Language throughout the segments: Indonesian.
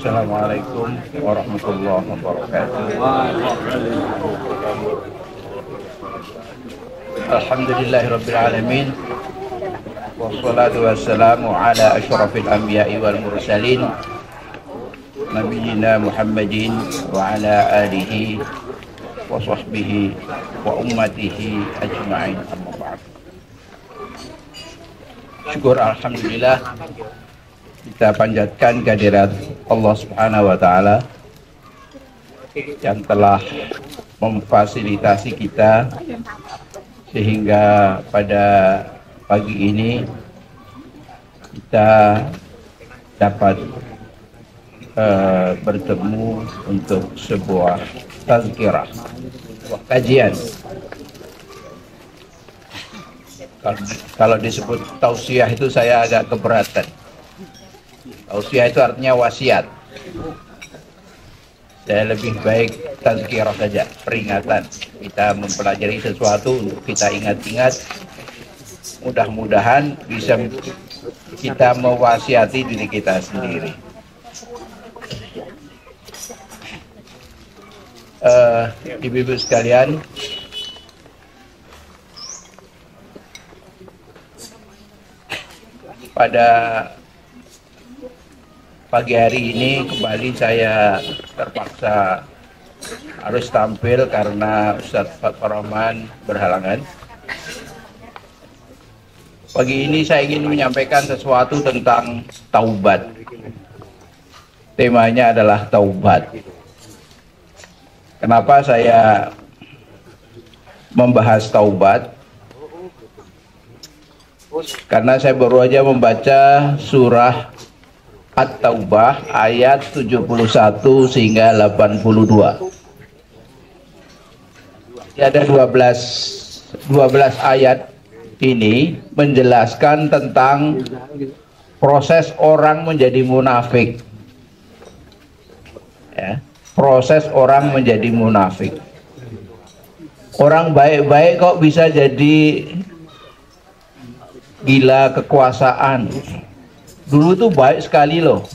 Assalamualaikum warahmatullahi wabarakatuh. Alhamdulillahirabbil alamin. Wassalatu wassalamu ala asyrafil anbiya'i wal mursalin nabiyina Muhammadin wa ala alihi wa sahbihi wa ummatihi ajma'in, amma ba'd. Syukur alhamdulillah kita panjatkan kehadirat Allah Subhanahu wa taala yang telah memfasilitasi kita sehingga pada pagi ini kita dapat bertemu untuk sebuah tazkirah, sebuah kajian. Kalau disebut tausiah itu saya agak keberatan. Tausiah itu artinya wasiat. Saya lebih baik tazkirah saja, peringatan. Kita mempelajari sesuatu untuk kita ingat-ingat. Mudah-mudahan bisa kita mewasiati diri kita sendiri. Ibu-ibu sekalian, pada pagi hari ini kembali saya terpaksa harus tampil karena Ustadz Fathur Rahman berhalangan. Pagi ini saya ingin menyampaikan sesuatu tentang taubat. Temanya adalah taubat. Kenapa saya membahas taubat? Karena saya baru aja membaca surah At-Taubah ayat 71 sehingga 82. Ada 12 ayat ini menjelaskan tentang proses orang menjadi munafik. Ya, proses orang menjadi munafik. Orang baik-baik kok bisa jadi gila kekuasaan. Dulu tuh baik sekali loh.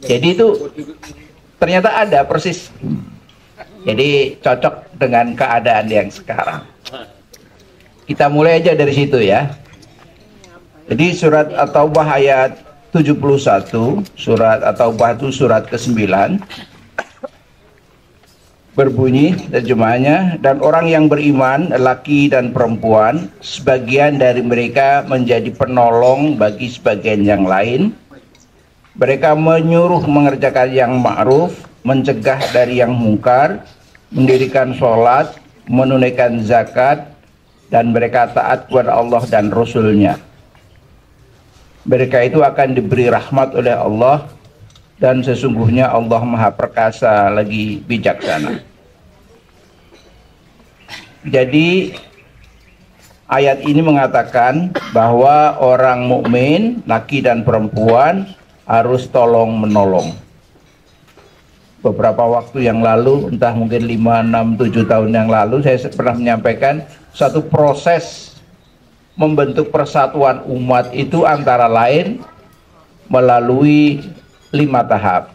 Jadi itu ternyata ada persis. Jadi cocok dengan keadaan yang sekarang. Kita mulai aja dari situ ya. Jadi surat At-Taubah ayat 71, surat At-Taubah itu surat ke-9. Berbunyi terjemahannya, dan orang yang beriman, laki dan perempuan, sebagian dari mereka menjadi penolong bagi sebagian yang lain. Mereka menyuruh mengerjakan yang ma'ruf, mencegah dari yang mungkar, mendirikan sholat, menunaikan zakat, dan mereka taat kepada Allah dan Rasul-Nya. Mereka itu akan diberi rahmat oleh Allah, dan sesungguhnya Allah Maha Perkasa lagi bijaksana. Jadi ayat ini mengatakan bahwa orang mukmin, laki dan perempuan, harus tolong menolong. Beberapa waktu yang lalu, entah mungkin 5, 6, 7 tahun yang lalu, saya pernah menyampaikan satu proses membentuk persatuan umat itu antara lain melalui 5 tahap.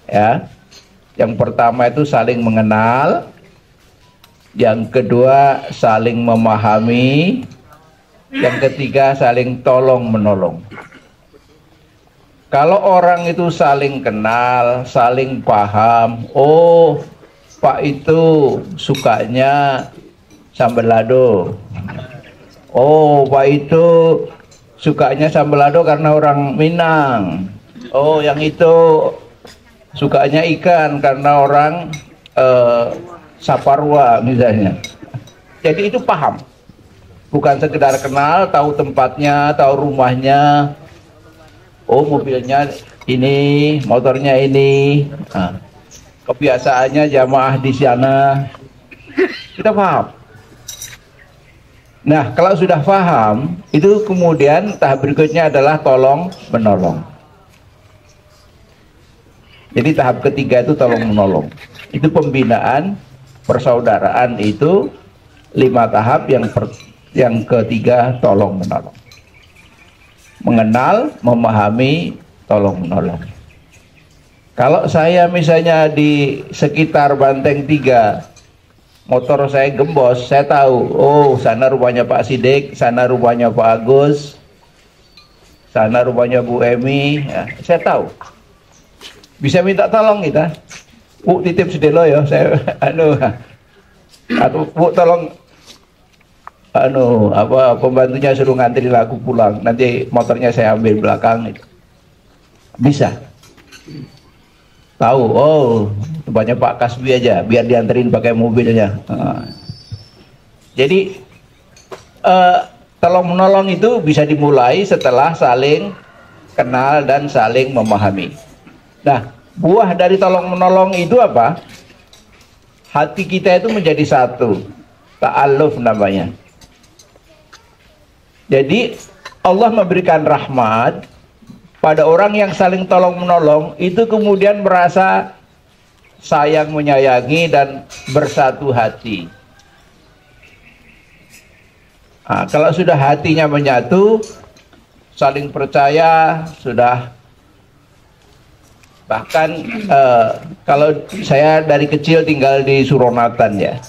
Ya. Yang pertama itu saling mengenal, yang kedua saling memahami, yang ketiga saling tolong menolong. Kalau orang itu saling kenal, saling paham, oh Pak itu sukanya sambal lado. Oh Pak itu sukanya sambal lado karena orang Minang. Oh yang itu sukanya ikan karena orang Saparwa misalnya. Jadi itu paham. Bukan sekedar kenal, tahu tempatnya, tahu rumahnya. Oh mobilnya ini, motornya ini. Nah, kebiasaannya jamaah di sana. Kita paham. Nah, kalau sudah paham, itu kemudian tahap berikutnya adalah tolong menolong. Jadi tahap ketiga itu tolong menolong. Itu pembinaan persaudaraan itu 5 tahap. Yang ketiga tolong menolong. Mengenal, memahami, tolong menolong. Kalau saya misalnya di sekitar Banteng 3, motor saya gembos, saya tahu, oh sana rumahnya Pak Sidik, sana rumahnya Pak Agus, sana rumahnya Bu Emi, ya, saya tahu. Bisa minta tolong kita, Bu titip sedelo ya, saya atau Bu tolong pembantunya suruh ngantri lagu pulang, nanti motornya saya ambil belakang. Bisa. Tahu, oh tempatnya Pak Kasbi aja, biar dianterin pakai mobilnya. Jadi tolong menolong itu bisa dimulai setelah saling kenal dan saling memahami. Nah, buah dari tolong menolong itu apa? Hati kita itu menjadi satu, ta'aluf namanya. Jadi Allah memberikan rahmat pada orang yang saling tolong menolong, itu kemudian merasa sayang menyayangi dan bersatu hati. Nah, kalau sudah hatinya menyatu, saling percaya, sudah bahkan kalau saya dari kecil tinggal di Suronatan ya,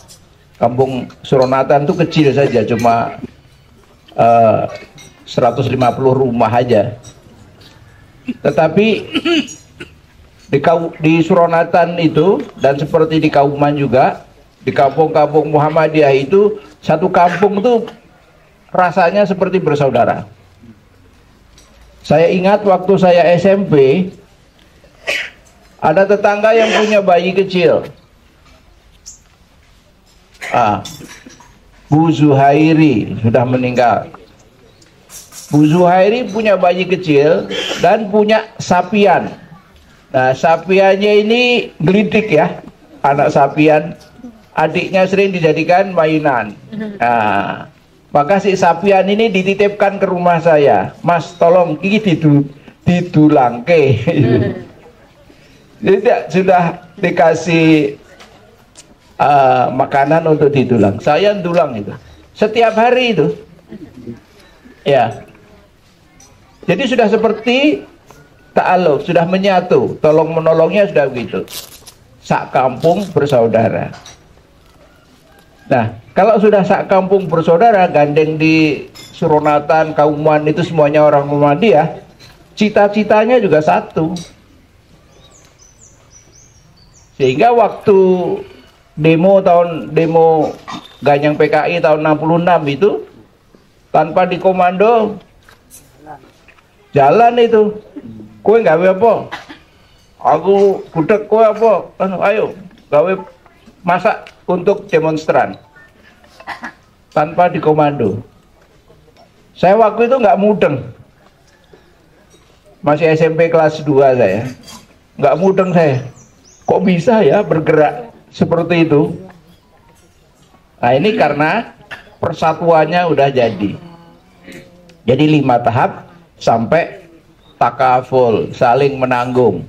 kampung Suronatan itu kecil saja, cuma 150 rumah aja. Tetapi di Suronatan itu, dan seperti di Kauman juga, di kampung-kampung Muhammadiyah itu, satu kampung itu rasanya seperti bersaudara. Saya ingat waktu saya SMP, ada tetangga yang punya bayi kecil, Bu Zuhairi, sudah meninggal. Bu Zuhairi punya bayi kecil dan punya sapian. Nah, sapiannya ini gelidik ya, anak sapian. Adiknya sering dijadikan mainan. Nah, maka si sapian ini dititipkan ke rumah saya. Mas, tolong iki didulangke. Jadi sudah dikasih makanan untuk didulang. Saya dulang itu setiap hari itu. Ya. Jadi sudah seperti ta'aluf, sudah menyatu, tolong menolongnya sudah begitu. Sak kampung bersaudara. Nah, kalau sudah sak kampung bersaudara, gandeng di Suronatan, Kauman itu semuanya orang Muhammadiyah, cita-citanya juga satu. Sehingga waktu demo Ganyang PKI tahun 66 itu, tanpa dikomando, jalan itu. Kowe gawe apa? Aku budek, kowe apa? Ayo gawe masak untuk demonstran. Tanpa dikomando. Saya waktu itu nggak mudeng. Masih SMP kelas 2 saya. Nggak mudeng saya. Kok bisa ya bergerak seperti itu? Nah, ini karena persatuannya udah jadi. Jadi 5 tahap sampai takaful, saling menanggung.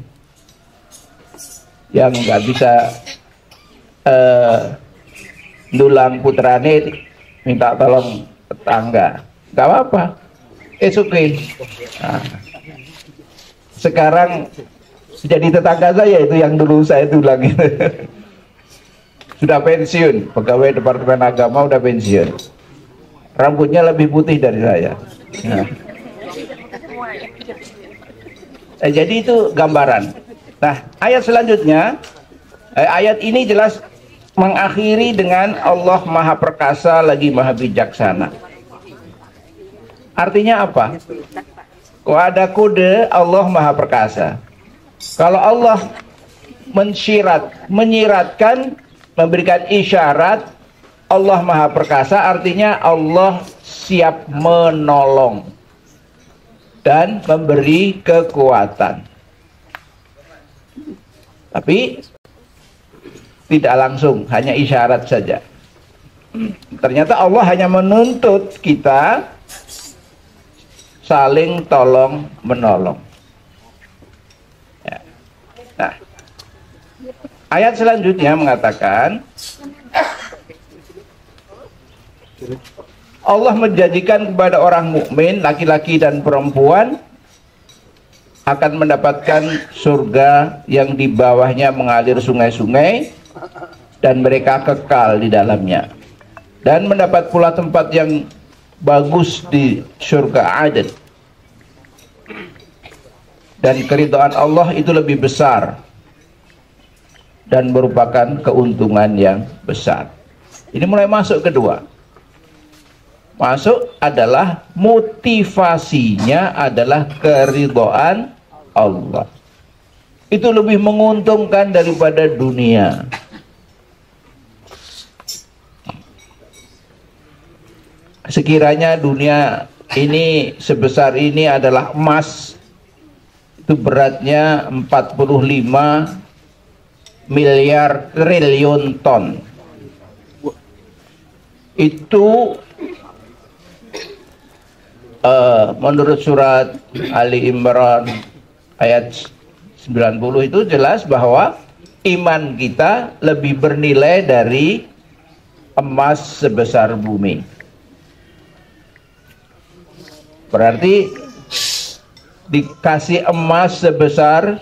Yang nggak bisa dulang putrane minta tolong tetangga, nggak apa-apa, it's okay. Nah, sekarang jadi tetangga saya itu yang dulu saya dulang itu. Sudah pensiun, pegawai Departemen Agama udah pensiun. Rambutnya lebih putih dari saya. Nah. Jadi itu gambaran. Nah, ayat selanjutnya, ayat ini jelas mengakhiri dengan Allah Maha Perkasa lagi Maha Bijaksana. Artinya apa? Kok ada kode Allah Maha Perkasa. Kalau Allah menyiratkan, memberikan isyarat Allah Maha Perkasa, artinya Allah siap menolong dan memberi kekuatan. Tapi tidak langsung, hanya isyarat saja. Ternyata Allah hanya menuntut kita saling tolong menolong. Ya. Nah, ayat selanjutnya mengatakan Allah menjanjikan kepada orang mukmin laki-laki dan perempuan akan mendapatkan surga yang di bawahnya mengalir sungai-sungai dan mereka kekal di dalamnya, dan mendapat pula tempat yang bagus di surga Aden, dan keridhaan Allah itu lebih besar dan merupakan keuntungan yang besar. Ini mulai masuk kedua. Masuk adalah motivasinya adalah keridhaan Allah. Itu lebih menguntungkan daripada dunia. Sekiranya dunia ini sebesar ini adalah emas, itu beratnya 45 miliar triliun ton. Itu menurut surat Ali Imran ayat 90 itu jelas bahwa iman kita lebih bernilai dari emas sebesar bumi. Berarti dikasih emas sebesar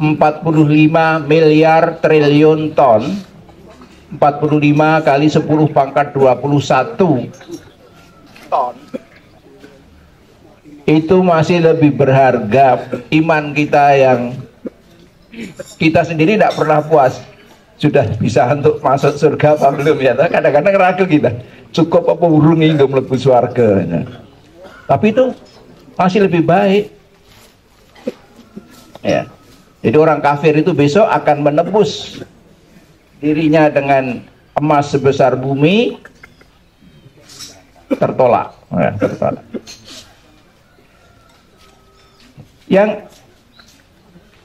45 miliar triliun ton, 45 kali 10 pangkat 21 ton, itu masih lebih berharga iman kita yang kita sendiri tidak pernah puas. Sudah bisa untuk masuk surga apa belum ya? Kadang-kadang ragu kita, cukup apa urung ini untuk mlebu surga. Tapi itu masih lebih baik. Ya. Jadi orang kafir itu besok akan menebus dirinya dengan emas sebesar bumi, tertolak. Ya, tertolak. Yang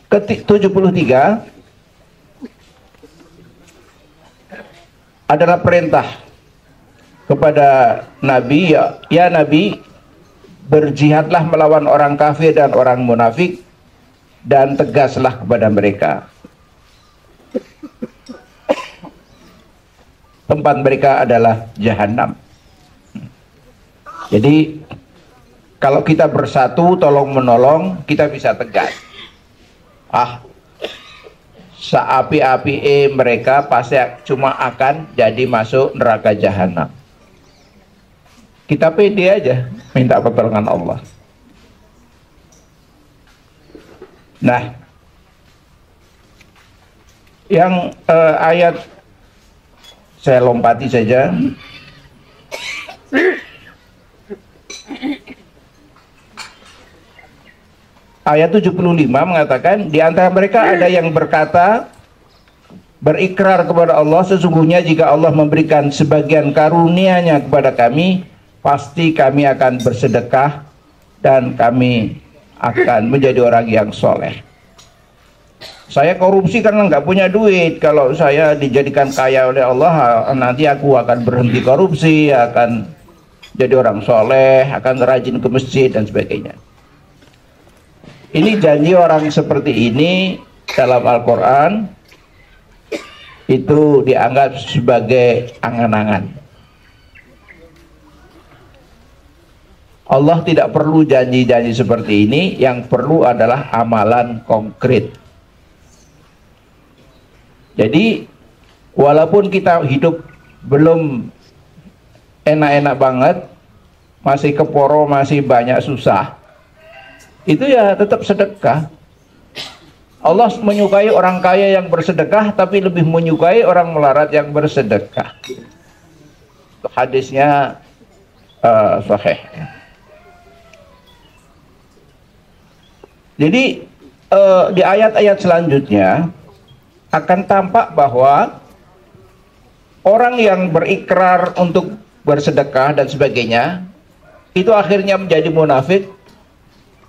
ke-73 adalah perintah kepada Nabi, ya Nabi, berjihadlah melawan orang kafir dan orang munafik dan tegaslah kepada mereka. Tempat mereka adalah jahanam. Jadi kalau kita bersatu tolong menolong, kita bisa tegas. Seapi-api mereka pasti cuma akan jadi masuk neraka jahanam. Kita pede aja minta pertolongan Allah. Nah, yang ayat saya lompati saja. Ayat 75 mengatakan, di antara mereka ada yang berkata, berikrar kepada Allah, sesungguhnya jika Allah memberikan sebagian karunia-Nya kepada kami, pasti kami akan bersedekah dan kami akan menjadi orang yang soleh. Saya korupsi karena nggak punya duit. Kalau saya dijadikan kaya oleh Allah, nanti aku akan berhenti korupsi, akan jadi orang soleh, akan rajin ke masjid dan sebagainya. Ini janji orang seperti ini dalam Al-Quran itu dianggap sebagai angan-angan. Allah tidak perlu janji-janji seperti ini, yang perlu adalah amalan konkret. Jadi walaupun kita hidup belum enak-enak banget, masih keporo, masih banyak susah, itu ya tetap sedekah. Allah menyukai orang kaya yang bersedekah, tapi lebih menyukai orang melarat yang bersedekah. Hadisnya sahih. Jadi di ayat-ayat selanjutnya akan tampak bahwa orang yang berikrar untuk bersedekah dan sebagainya itu akhirnya menjadi munafik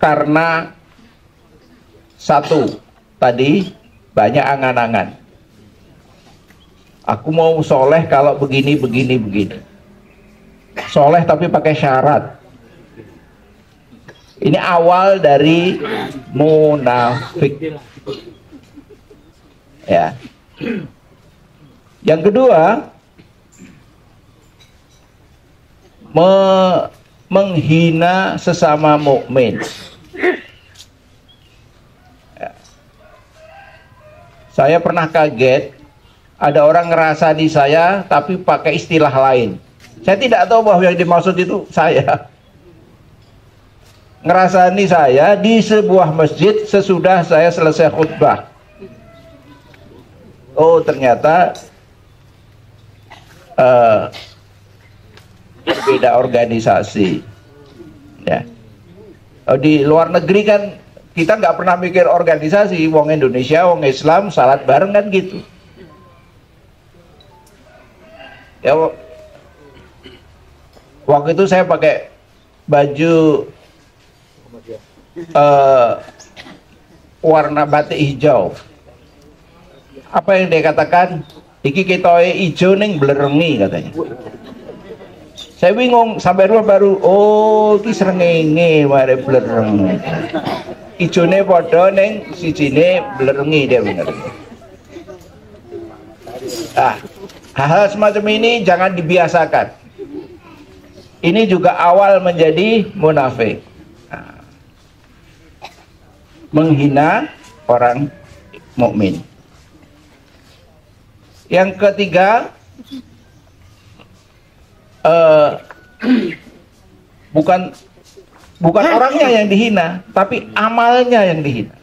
karena satu, tadi banyak angan-angan. Aku mau soleh kalau begini, begini, begini. Soleh tapi pakai syarat. Ini awal dari munafik. Ya. Yang kedua, menghina sesama mukmin. Saya pernah kaget, ada orang ngerasani saya tapi pakai istilah lain. Saya tidak tahu bahwa yang dimaksud itu saya. Ngerasani saya di sebuah masjid sesudah saya selesai khutbah. Oh, ternyata beda organisasi. Ya. Oh, di luar negeri kan kita nggak pernah mikir organisasi. Wong Indonesia, wong Islam, salat bareng kan gitu. Ya, waktu itu saya pakai baju warna batik hijau. Apa yang dia katakan? Iki kita hijau neng blerengi katanya. Saya bingung sampai rumah baru, oh iki srengenge mare blereng. Ijone padha neng sijine blerengi dia bener. Hal-hal semacam ini jangan dibiasakan. Ini juga awal menjadi munafik. Menghina orang mukmin. Yang ketiga, bukan orangnya yang dihina, tapi amalnya yang dihina.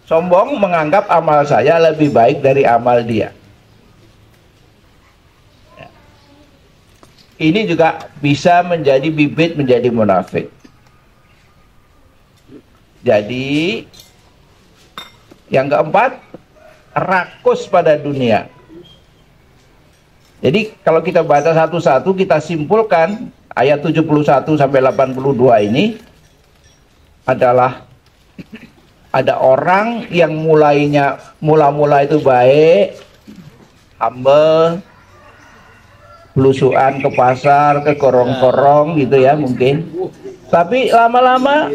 Sombong menganggap amal saya lebih baik dari amal dia. Ini juga bisa menjadi bibit menjadi munafik. Jadi yang keempat, rakus pada dunia. Jadi kalau kita baca satu-satu, kita simpulkan ayat 71 sampai 82 ini adalah ada orang yang mula-mula itu baik, humble, belusuan ke pasar, ke korong-korong gitu ya mungkin. Tapi lama-lama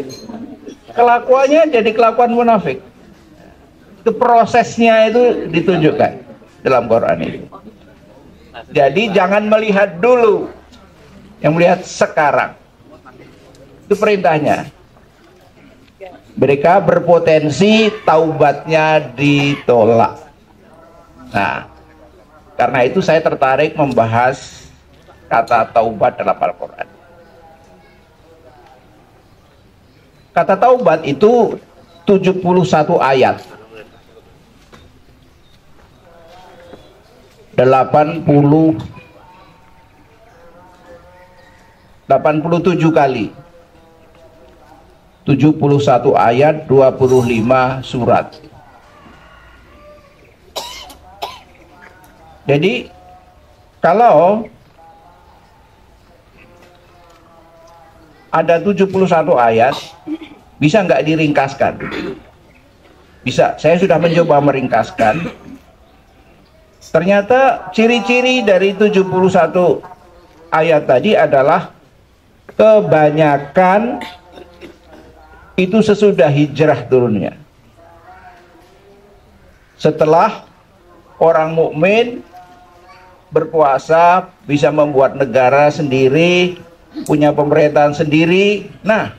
kelakuannya jadi kelakuan munafik. Itu prosesnya itu ditunjukkan dalam Quran itu. Jadi jangan melihat dulu, yang melihat sekarang. Itu perintahnya. Mereka berpotensi taubatnya ditolak. Nah, karena itu saya tertarik membahas kata taubat dalam Al-Quran. Kata taubat itu 71 ayat. 87 kali. 71 ayat, 25 surat. Jadi kalau ada 71 ayat, bisa nggak diringkaskan? Bisa, saya sudah mencoba meringkaskan. Ternyata ciri-ciri dari 71 ayat tadi adalah kebanyakan itu sesudah hijrah turunnya. Setelah orang mukmin berpuasa, bisa membuat negara sendiri, punya pemerintahan sendiri. Nah,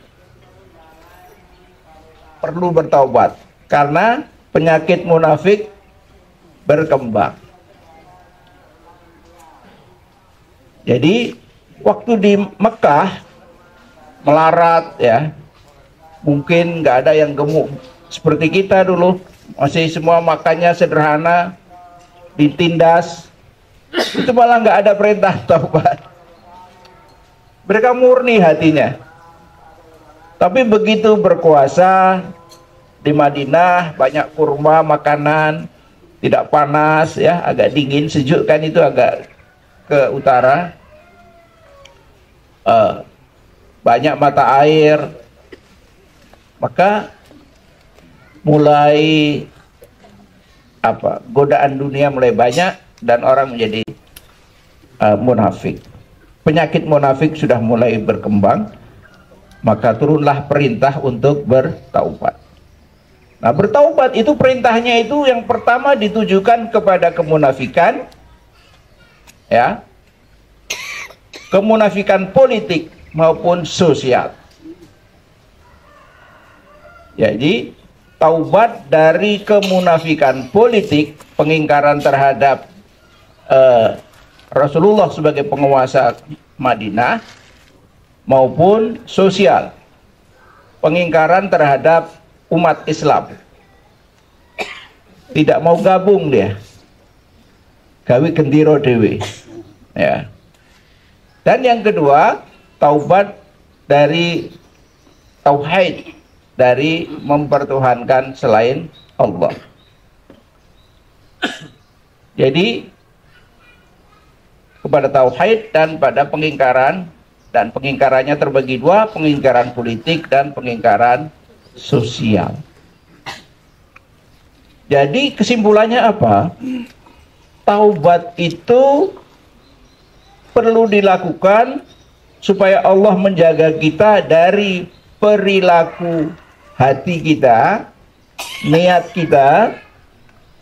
perlu bertaubat karena penyakit munafik berkembang. Jadi waktu di Mekah melarat ya, mungkin nggak ada yang gemuk seperti kita dulu, masih semua makannya sederhana, ditindas. Itu malah nggak ada perintah taubat. Mereka murni hatinya. Tapi begitu berkuasa di Madinah, banyak kurma, makanan, tidak panas ya, agak dingin, sejuk kan itu agak ke utara, banyak mata air, maka mulai godaan dunia mulai banyak dan orang menjadi munafik. Penyakit munafik sudah mulai berkembang, maka turunlah perintah untuk bertaubat. Nah, bertaubat itu perintahnya itu yang pertama ditujukan kepada kemunafikan, ya, kemunafikan politik maupun sosial. Jadi taubat dari kemunafikan politik, pengingkaran terhadap Rasulullah sebagai penguasa Madinah, maupun sosial, pengingkaran terhadap umat Islam. Tidak mau gabung dia, gawe gendiro dewe, ya. Dan yang kedua, taubat dari tauhid, dari mempertuhankan selain Allah. Jadi kepada tauhid dan pada pengingkaran, dan pengingkarannya terbagi dua, pengingkaran politik dan pengingkaran sosial. Jadi kesimpulannya apa? Taubat itu perlu dilakukan supaya Allah menjaga kita dari perilaku hati kita, niat kita,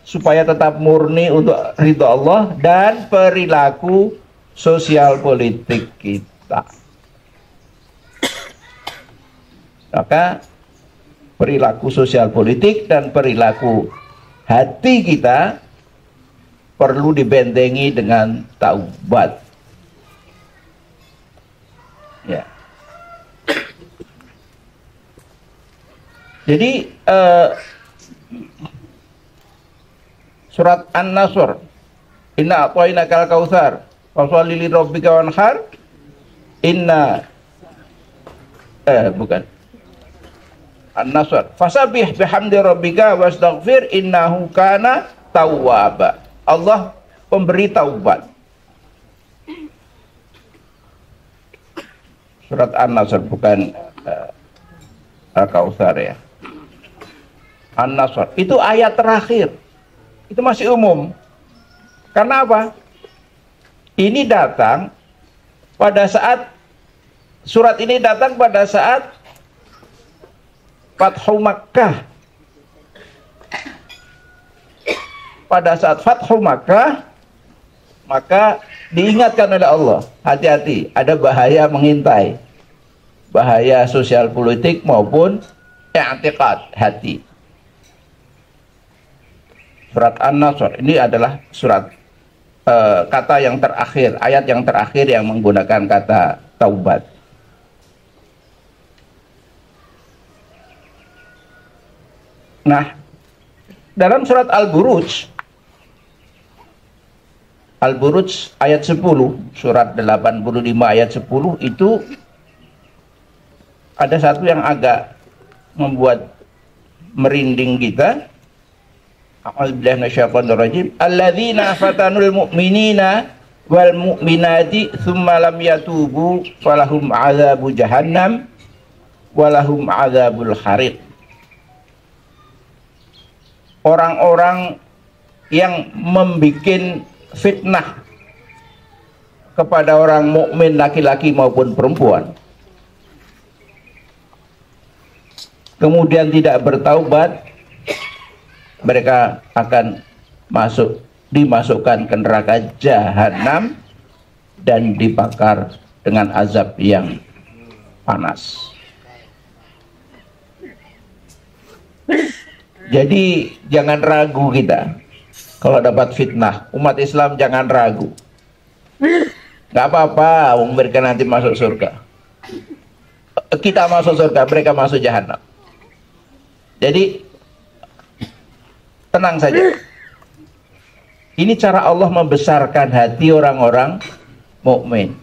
supaya tetap murni untuk ridha Allah, dan perilaku sosial politik kita. Maka perilaku sosial politik dan perilaku hati kita perlu dibentengi dengan taubat. Ya. Jadi surat An-Nasr, inna a'tainakal kautsar fasholli li rabbika wanhar, inna bukan An-Nasr, fasabbih bihamdi rabbika wastaghfir innahu kana tawwaba. Allah pemberi taubat. Surat An-Nasr, bukan Al-Kautsar ya. An-Nasr itu ayat terakhir. Itu masih umum. Karena apa? Ini datang pada saat, surat ini datang pada saat Fathu Makkah. Pada saat Fathu Makkah, maka diingatkan oleh Allah, hati-hati, ada bahaya mengintai. Bahaya sosial politik maupun i'tiqad hati. Surat An-Nasr ini adalah surat kata yang terakhir, ayat yang terakhir yang menggunakan kata taubat. Nah, dalam surat Al-Buruj ayat 10, surat 85 ayat 10 itu ada satu yang agak membuat merinding kita. A'udzubillahi minasyaitonir rajim. Alladzina fatanul mu'minina wal mu'minati tsumma lam yatubu falahum 'adzabu jahannam walahum 'adzabul hariq. Orang-orang yang membikin fitnah kepada orang mukmin laki-laki maupun perempuan, kemudian tidak bertaubat, mereka akan dimasukkan ke neraka jahanam dan dibakar dengan azab yang panas. Jadi jangan ragu kita kalau dapat fitnah. Umat Islam jangan ragu. Gak apa-apa, mereka nanti masuk surga. Kita masuk surga, mereka masuk jahanam. Jadi tenang saja. Ini cara Allah membesarkan hati orang-orang mukmin.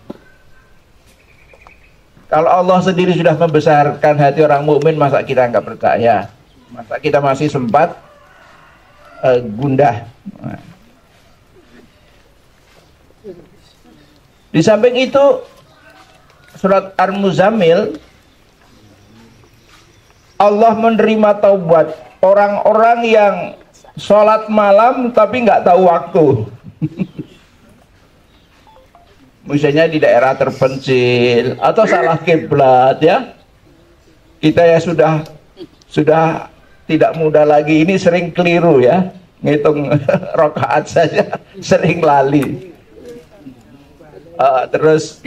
Kalau Allah sendiri sudah membesarkan hati orang mukmin, masa kita nggak percaya? Masa kita masih sempat gundah? Nah. Di samping itu, surat Al-Muzammil, Allah menerima taubat orang-orang yang sholat malam tapi nggak tahu waktu. Misalnya di daerah terpencil atau salah kiblat, ya. Kita ya sudah tidak muda lagi, ini sering keliru ya, ngitung rakaat saja sering lali. Terus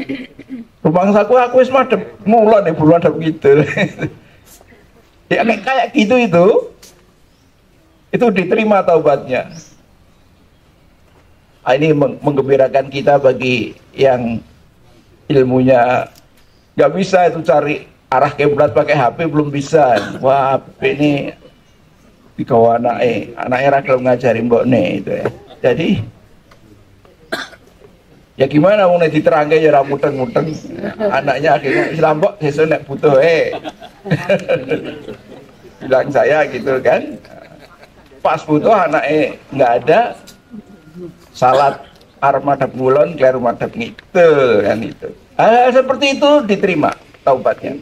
rumangsaku aku wis madhep mulon nih bulan gitu. Ya kayak gitu itu itu diterima taubatnya. Ini menggembirakan kita bagi yang ilmunya nggak bisa itu cari arah kiblat pakai HP belum bisa. Wah, HP ini dikawa anaknya ragil ngajari mbok itu ya. Jadi ya gimana mau diterangke ya ra muteng-muteng. Anaknya akhirnya Islam mbok sesuk nek butuh bilang saya gitu kan. Pas butuh anaknya nggak ada, salat armadhab ngulon ke armadhab ngidul kan itu. Seperti itu diterima taubatnya.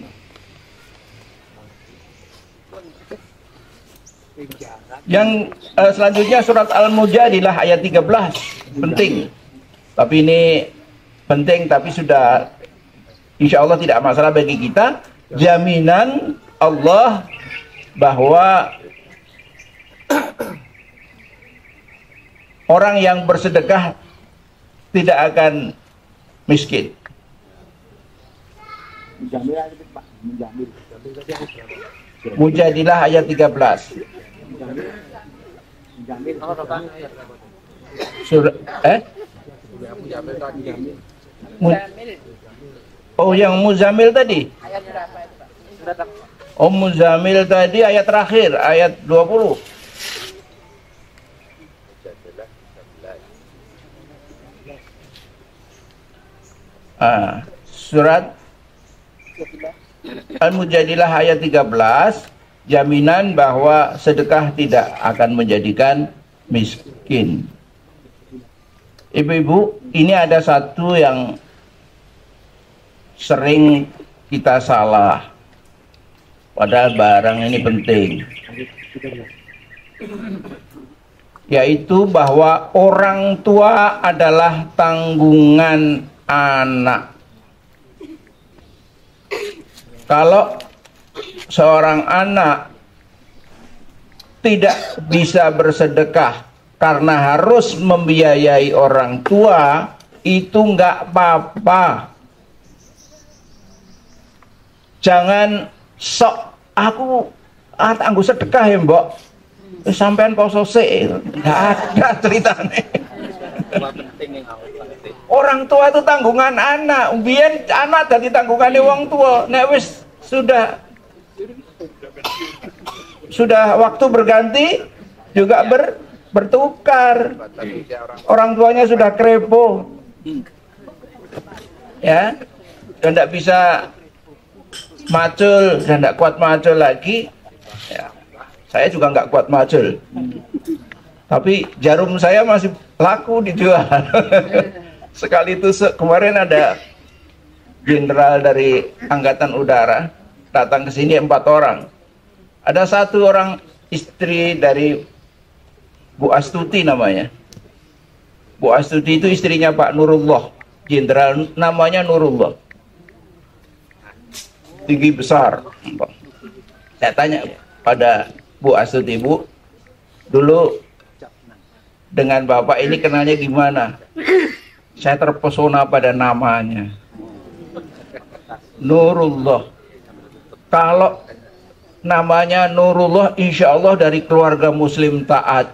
Yang selanjutnya surat Al-Mujadilah ayat 13, penting. Tapi ini penting, tapi sudah insya Allah tidak masalah bagi kita. Jaminan Allah bahwa orang yang bersedekah tidak akan miskin. Mujadilah ayat 13. Oh, yang Muzamil tadi. Oh, Muzamil tadi ayat terakhir, ayat 20. Surat Al-Mujadilah ayat 13, jaminan bahwa sedekah tidak akan menjadikan miskin. Ibu-ibu, ini ada satu yang sering kita salah, padahal barang ini penting, yaitu bahwa orang tua adalah tanggungan anak. Kalau seorang anak tidak bisa bersedekah karena harus membiayai orang tua, itu nggak apa-apa. Jangan sok aku tangguh sedekah ya mbok, sampean poso sik, nggak ada ceritanya. Orang tua itu tanggungan anak. Biyen anak dadi tanggungane wong tua. Nek wis sudah waktu berganti juga bertukar. Orang tuanya sudah krepo. Ya. Dan tidak bisa macul, dan tidak kuat macul lagi. Ya. Saya juga nggak kuat macul. Tapi jarum saya masih laku dijual. Sekali itu kemarin ada jenderal dari Angkatan Udara datang ke sini 4 orang. Ada 1 orang istri dari Bu Astuti namanya. Bu Astuti itu istrinya Pak Nurullah, jenderal namanya Nurullah. Tinggi besar. Saya tanya pada Bu Astuti, Bu, dulu dengan Bapak ini kenalnya gimana? Saya terpesona pada namanya, Nurullah. Kalau namanya Nurullah, insya Allah dari keluarga muslim taat.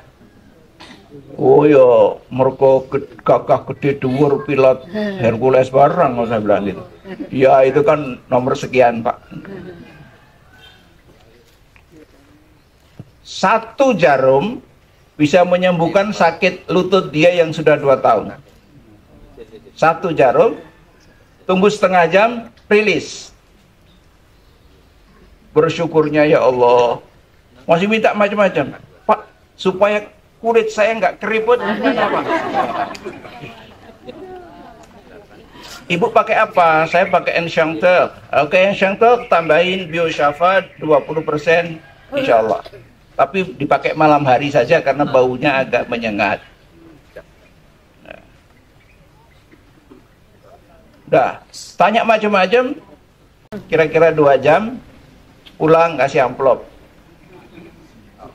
Oh ya, mereka kakak gede dhuwur pilot Hercules barang, saya bilang gitu. Ya itu kan nomor sekian Pak. 1 jarum bisa menyembuhkan sakit lutut dia yang sudah 2 tahun. 1 jarum, tunggu setengah jam, rilis. Bersyukurnya ya Allah. Masih minta macam-macam. Pak, supaya kulit saya nggak keriput, apa? Ibu pakai apa? Saya pakai Enchanteur. Oke, Enchanteur tambahin Bioshafa 20%, insya Allah. Tapi dipakai malam hari saja karena baunya agak menyengat. Udah, tanya macam-macam, kira-kira 2 jam, pulang kasih amplop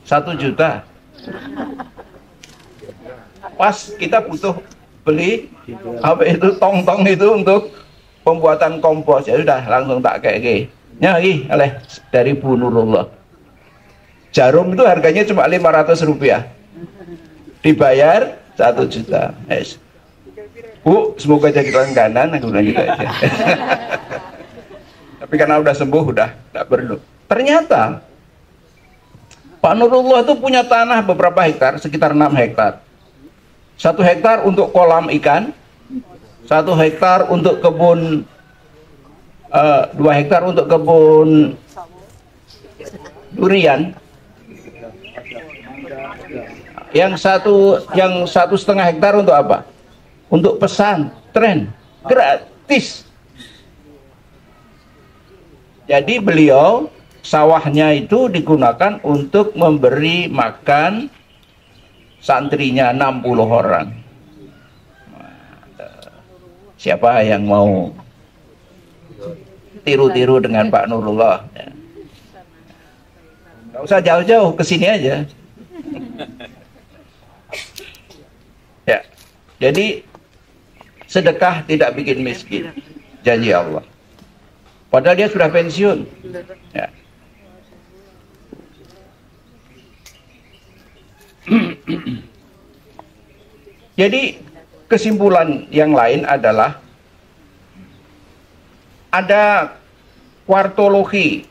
1 juta. Pas kita butuh beli apa itu tong-tong itu untuk pembuatan kompos, ya sudah langsung tak kayak gini. Lagi oleh dari Bu Nurullah. Jarum itu harganya cuma 500 rupiah. Dibayar 1 juta. Yes. Bu, semoga jadi langganan, aku bilang gitu aja. Tapi karena udah sembuh, udah tidak perlu. Ternyata Pak Nurullah itu punya tanah beberapa hektar, sekitar 6 hektar. 1 hektar untuk kolam ikan, 1 hektar untuk kebun, 2 hektar untuk kebun durian. Yang 1,5 hektar untuk apa? Untuk pesantren gratis. Jadi beliau sawahnya itu digunakan untuk memberi makan santrinya 60 orang. Siapa yang mau tiru-tiru dengan Pak Nurullah? Nggak usah jauh-jauh, ke sini aja. Ya, jadi sedekah tidak bikin miskin, janji Allah. Padahal dia sudah pensiun. Ya. Jadi kesimpulan yang lain adalah ada kuartologi.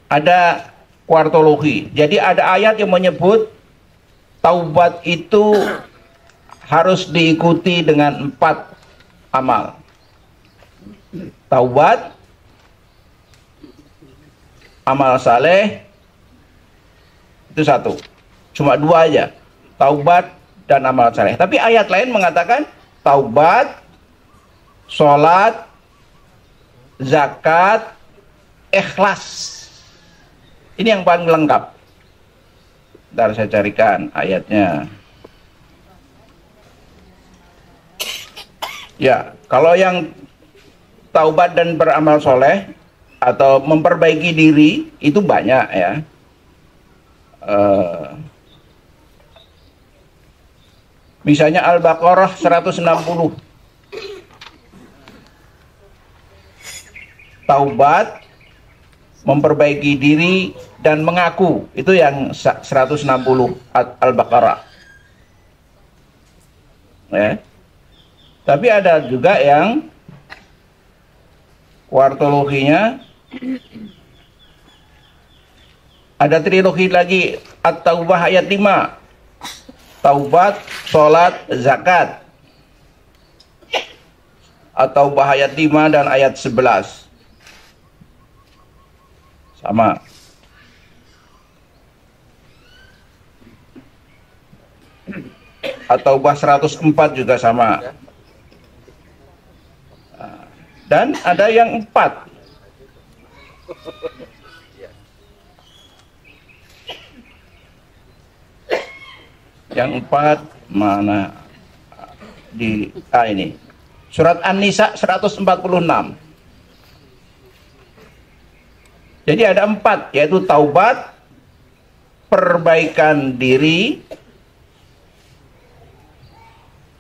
Ada kuartologi. Jadi ada ayat yang menyebut taubat itu harus diikuti dengan 4 amal. Taubat, amal saleh, itu 1. Cuma 2 aja. Taubat dan amal saleh. Tapi ayat lain mengatakan taubat, sholat, zakat, ikhlas. Ini yang paling lengkap. Ntar saya carikan ayatnya. Ya, kalau yang taubat dan beramal soleh atau memperbaiki diri itu banyak ya. Misalnya Al-Baqarah 160. Taubat, memperbaiki diri dan mengaku, itu yang 160 Al-Baqarah. Ya. Tapi ada juga yang kuartologinya, ada trilogi lagi, At-Taubah ayat 5. Taubat, sholat, zakat. At-Taubah ayat 5 dan ayat 11. Sama. At-Taubah 104 juga sama. Dan ada yang 4. Yang 4 mana? Di ini. Surat An-Nisa 146. Jadi ada 4, yaitu taubat, perbaikan diri,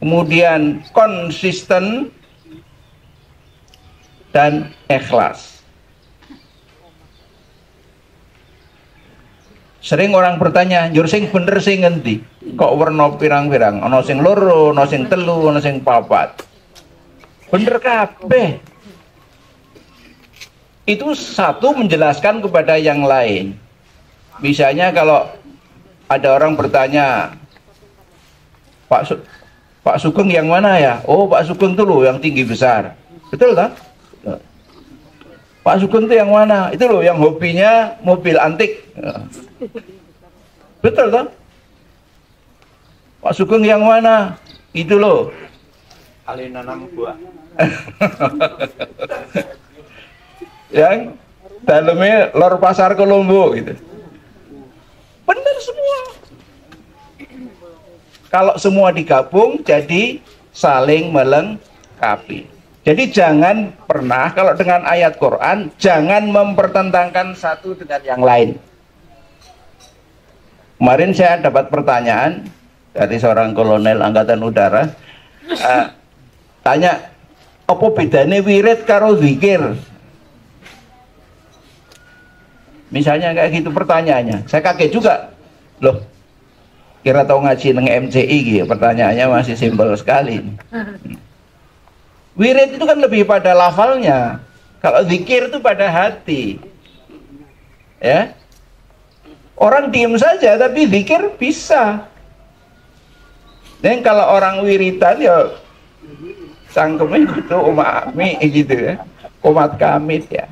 kemudian konsisten, dan ikhlas. Sering orang bertanya, "Jur sing bener sing ngendi? Kok werna pirang-pirang? Ana sing loro, ana sing telu, ana sing papat." Bener kabeh. Itu satu menjelaskan kepada yang lain. Misalnya kalau ada orang bertanya, Pak Sugeng yang mana ya? Oh, Pak Sugeng itu loh yang tinggi besar. Betul tak? Pak Sugeng itu yang mana? Itu loh yang hobinya mobil antik. Betul tak? Pak Sugeng yang mana? Itu loh ahli nanam buah. Yang dalamnya lor pasar Kolombo gitu. Benar semua. Kalau semua digabung jadi saling melengkapi. Jadi jangan pernah kalau dengan ayat Quran jangan mempertentangkan satu dengan yang lain. Kemarin saya dapat pertanyaan dari seorang kolonel angkatan udara, tanya, apa bedanya wirid karo zikir? Misalnya kayak gitu pertanyaannya. Saya kaget juga. Loh, kira tahu ngaji neng MCI gitu. Pertanyaannya masih simpel sekali. Wirid itu kan lebih pada lafalnya. Kalau zikir itu pada hati. Ya. Orang diem saja tapi zikir bisa. Dan kalau orang wiritan ya sangkemnya gitu umami gitu ya. Umat kami ya.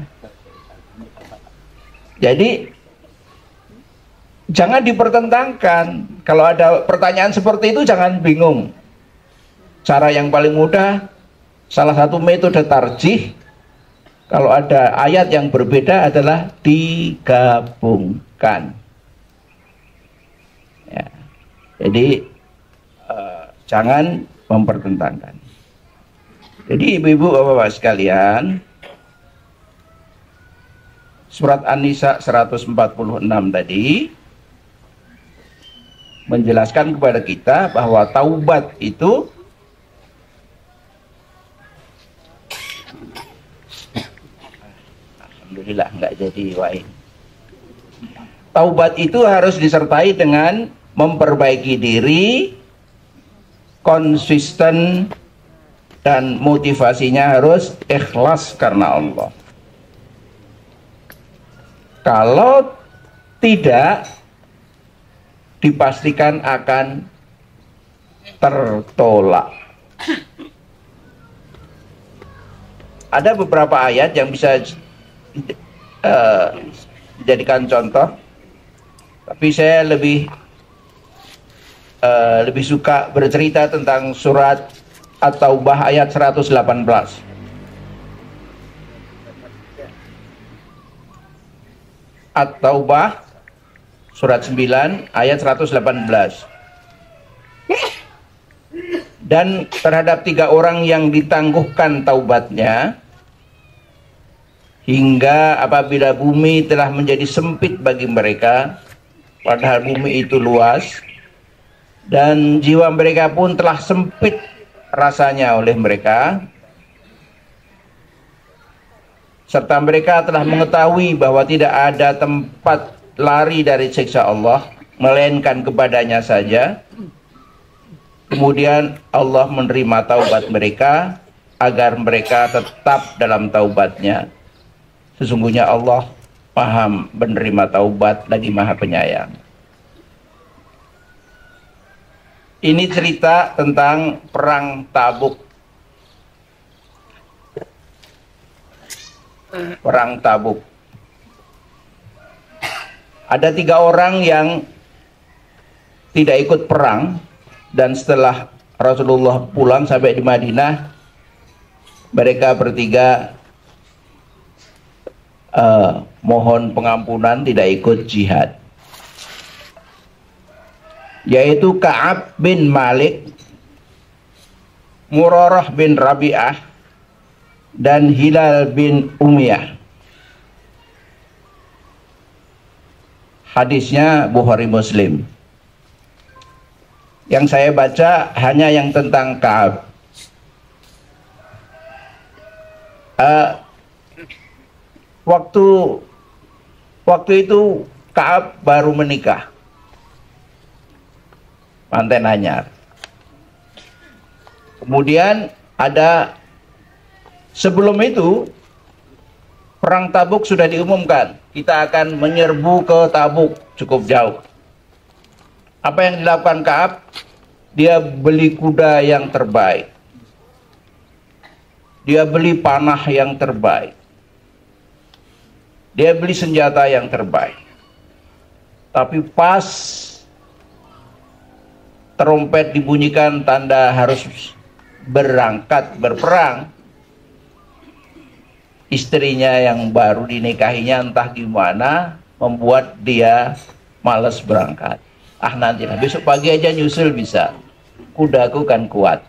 Jadi jangan dipertentangkan. Kalau ada pertanyaan seperti itu jangan bingung. Cara yang paling mudah, salah satu metode tarjih, kalau ada ayat yang berbeda adalah digabungkan. Ya. Jadi jangan mempertentangkan. Jadi ibu-ibu bapak-bapak sekalian, surat An-Nisa 146 tadi menjelaskan kepada kita bahwa taubat itu alhamdulillah nggak jadi wain. Taubat itu harus disertai dengan memperbaiki diri, konsisten, dan motivasinya harus ikhlas karena Allah. Kalau tidak, dipastikan akan tertolak. Ada beberapa ayat yang bisa dijadikan contoh, tapi saya lebih suka bercerita tentang surat At-Taubah ayat 118. At-Taubah surat 9 ayat 118. Dan terhadap 3 orang yang ditangguhkan taubatnya hingga apabila bumi telah menjadi sempit bagi mereka, padahal bumi itu luas, dan jiwa mereka pun telah sempit rasanya oleh mereka, serta mereka telah mengetahui bahwa tidak ada tempat lari dari siksa Allah melainkan kepadanya saja. Kemudian Allah menerima taubat mereka agar mereka tetap dalam taubatnya. Sesungguhnya Allah Maha menerima taubat lagi Maha penyayang. Ini cerita tentang perang Tabuk. Perang Tabuk. Ada 3 orang yang tidak ikut perang, dan setelah Rasulullah pulang sampai di Madinah, mereka bertiga mohon pengampunan tidak ikut jihad, yaitu Ka'ab bin Malik, Murarah bin Rabi'ah, dan Hilal bin Umayyah. Hadisnya Bukhari Muslim. Yang saya baca hanya yang tentang Ka'ab. Waktu itu Ka'ab baru menikah, manten anyar. Kemudian ada, sebelum itu perang Tabuk sudah diumumkan, kita akan menyerbu ke Tabuk, cukup jauh. Apa yang dilakukan Ka'ab? Dia beli kuda yang terbaik, dia beli panah yang terbaik, dia beli senjata yang terbaik. Tapi pas trompet dibunyikan tanda harus berangkat berperang, istrinya yang baru dinikahinya entah gimana membuat dia malas berangkat. Nantilah besok pagi aja nyusul bisa, kudaku kan kuat.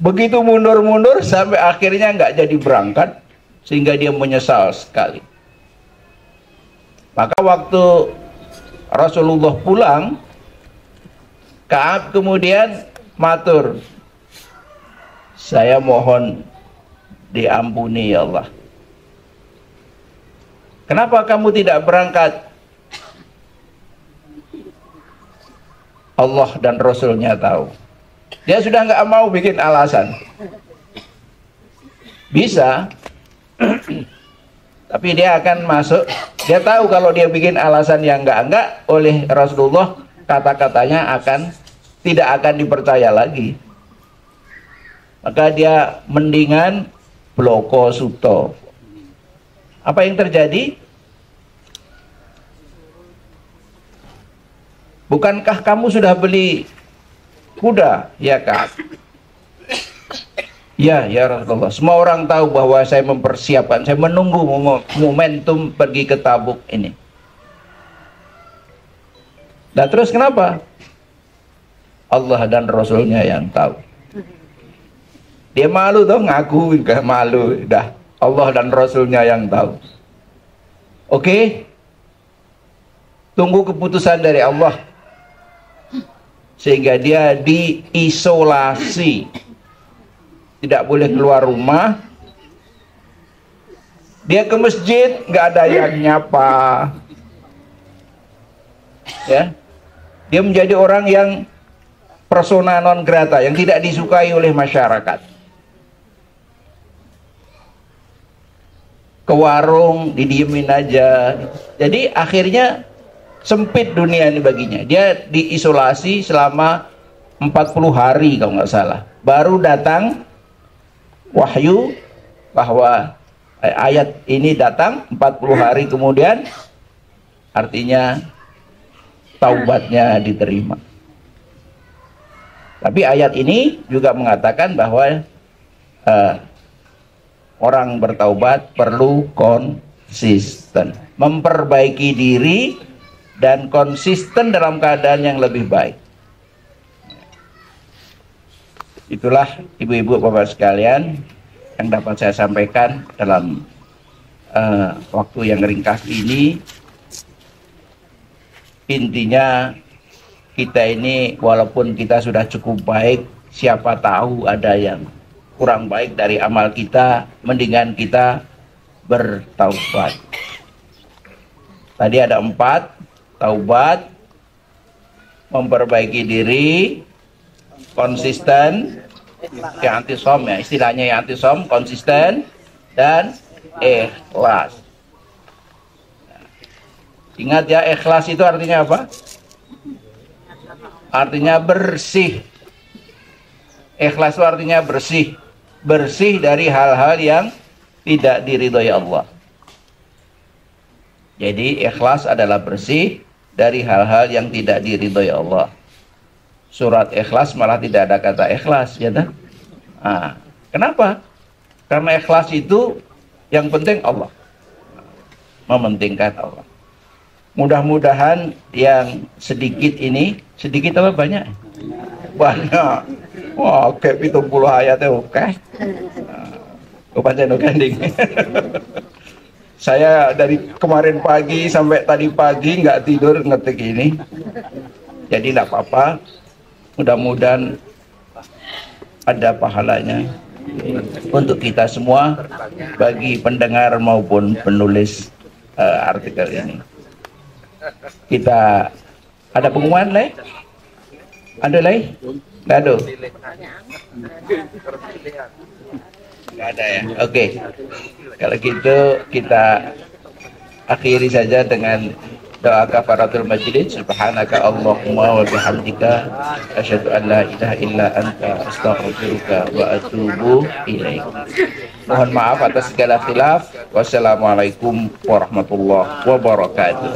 Begitu mundur-mundur sampai akhirnya nggak jadi berangkat, sehingga dia menyesal sekali. Maka waktu Rasulullah pulang, Ka'ab kemudian matur, saya mohon diampuni ya Allah. Kenapa kamu tidak berangkat? Allah dan Rasulnya tahu. Dia sudah nggak mau bikin alasan. Bisa, tapi dia akan masuk. Dia tahu kalau dia bikin alasan yang enggak oleh Rasulullah, kata-katanya tidak akan dipercaya lagi. Maka dia mendingan bloko suto. Apa yang terjadi? Bukankah kamu sudah beli kuda? Ya Ka'ab. Ya Rasulullah. Semua orang tahu bahwa saya mempersiapkan, saya menunggu momentum pergi ke Tabuk ini. Nah terus kenapa? Allah dan Rasulnya yang tahu. Dia malu tuh, ngaku gak malu. Dah, Allah dan Rasulnya yang tahu. Oke? Tunggu keputusan dari Allah. Sehingga dia diisolasi, tidak boleh keluar rumah. Dia ke masjid, nggak ada yang nyapa. Ya, dia menjadi orang yang persona non grata, yang tidak disukai oleh masyarakat. Ke warung didiemin aja. Jadi akhirnya sempit dunia ini baginya. Dia diisolasi selama 40 hari kalau nggak salah. Baru datang wahyu bahwa ayat ini datang 40 hari kemudian, artinya taubatnya diterima. Tapi ayat ini juga mengatakan bahwa orang bertaubat perlu konsisten, memperbaiki diri dan konsisten dalam keadaan yang lebih baik. Itulah ibu-ibu bapak sekalian yang dapat saya sampaikan dalam waktu yang ringkas ini. Intinya kita ini walaupun kita sudah cukup baik, siapa tahu ada yang kurang baik dari amal kita, mendingan kita bertaubat. Tadi ada 4: taubat, memperbaiki diri, konsisten, yang antisom ya, istilahnya yang antisom, konsisten, dan ikhlas. Ingat ya, ikhlas itu artinya apa? Artinya bersih. Ikhlas itu artinya bersih. Bersih dari hal-hal yang tidak diridhoi Allah. Jadi ikhlas adalah bersih dari hal-hal yang tidak diridhoi Allah. Surat Ikhlas malah tidak ada kata ikhlas, ya kan? Nah, kenapa? Karena ikhlas itu yang penting Allah, mementingkan Allah. Mudah-mudahan yang sedikit ini, sedikit apa banyak? Banyak. Wah, kayak 70 ayatnya oke. Pancen ganding. Saya dari kemarin pagi sampai tadi pagi nggak tidur ngetik ini. Jadi nggak apa-apa. Mudah-mudahan ada pahalanya untuk kita semua, bagi pendengar maupun penulis artikel ini. Kita ada pengumuman leh? Ada leh? Nggak ada? Nggak ada ya? Oke. Kalau gitu kita akhiri saja dengan doa kafaratul majlis. Subhanaka Allahumma wa bihamdika asyhadu an la ilaha illa anta astaghfiruka wa atubu ilaik. Mohon maaf atas segala khilaf. Wassalamualaikum warahmatullahi wabarakatuh.